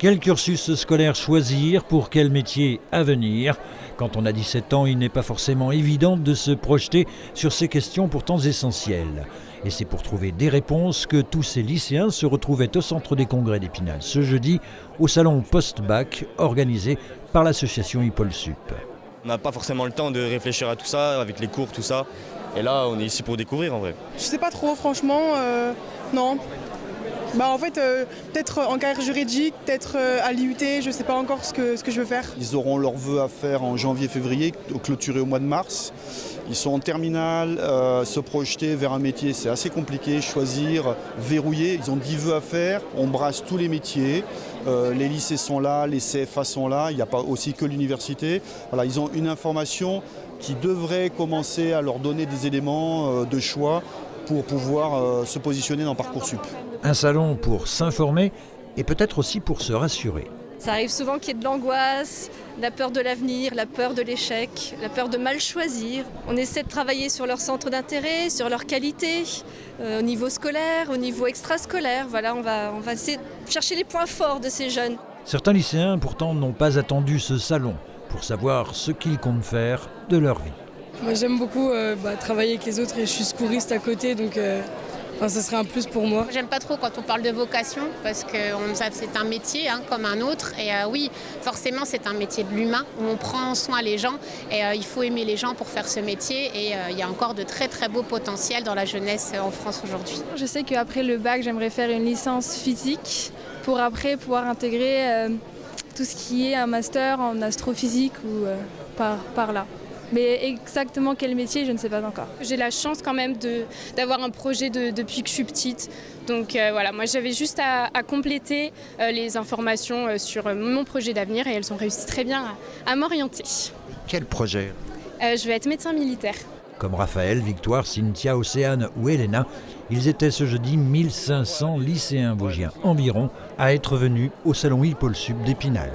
Quel cursus scolaire choisir, pour quel métier à venir? Quand on a 17 ans, il n'est pas forcément évident de se projeter sur ces questions pourtant essentielles. Et c'est pour trouver des réponses que tous ces lycéens se retrouvaient au centre des congrès d'Épinal ce jeudi, au salon post-bac organisé par l'association Hippolsup. On n'a pas forcément le temps de réfléchir à tout ça, avec les cours, tout ça. Et là, on est ici pour découvrir en vrai. Je sais pas trop, franchement, non. En fait, peut-être en carrière juridique, peut-être à l'IUT, je ne sais pas encore ce que je veux faire. Ils auront leurs vœux à faire en janvier-février, clôturés au mois de mars. Ils sont en terminale, se projeter vers un métier, c'est assez compliqué, choisir, verrouiller. Ils ont 10 vœux à faire, on brasse tous les métiers. Les lycées sont là, les CFA sont là, il n'y a pas aussi que l'université. Voilà, ils ont une information qui devrait commencer à leur donner des éléments de choix pour pouvoir se positionner dans Parcoursup. Un salon pour s'informer et peut-être aussi pour se rassurer. Ça arrive souvent qu'il y ait de l'angoisse, la peur de l'avenir, la peur de l'échec, la peur de mal choisir. On essaie de travailler sur leur centre d'intérêt, sur leur qualité, au niveau scolaire, au niveau extrascolaire. Voilà, on va essayer de chercher les points forts de ces jeunes. Certains lycéens pourtant n'ont pas attendu ce salon pour savoir ce qu'ils comptent faire de leur vie. Moi, j'aime beaucoup travailler avec les autres et je suis secouriste à côté, donc ça serait un plus pour moi. J'aime pas trop quand on parle de vocation parce que c'est un métier comme un autre et oui, forcément c'est un métier de l'humain où on prend soin des gens et il faut aimer les gens pour faire ce métier et il y a encore de très très beaux potentiels dans la jeunesse en France aujourd'hui. Je sais qu'après le bac, j'aimerais faire une licence physique pour après pouvoir intégrer tout ce qui est un master en astrophysique ou par là. Mais exactement quel métier, je ne sais pas encore. J'ai la chance quand même d'avoir un projet depuis que je suis petite. Donc voilà, moi j'avais juste à compléter les informations sur mon projet d'avenir et elles ont réussi très bien à m'orienter. Quel projet? Je vais être médecin militaire. Comme Raphaël, Victoire, Cynthia, Océane ou Elena, ils étaient ce jeudi 1500 lycéens vosgiens environ à être venus au salon Hippolsup d'Épinal.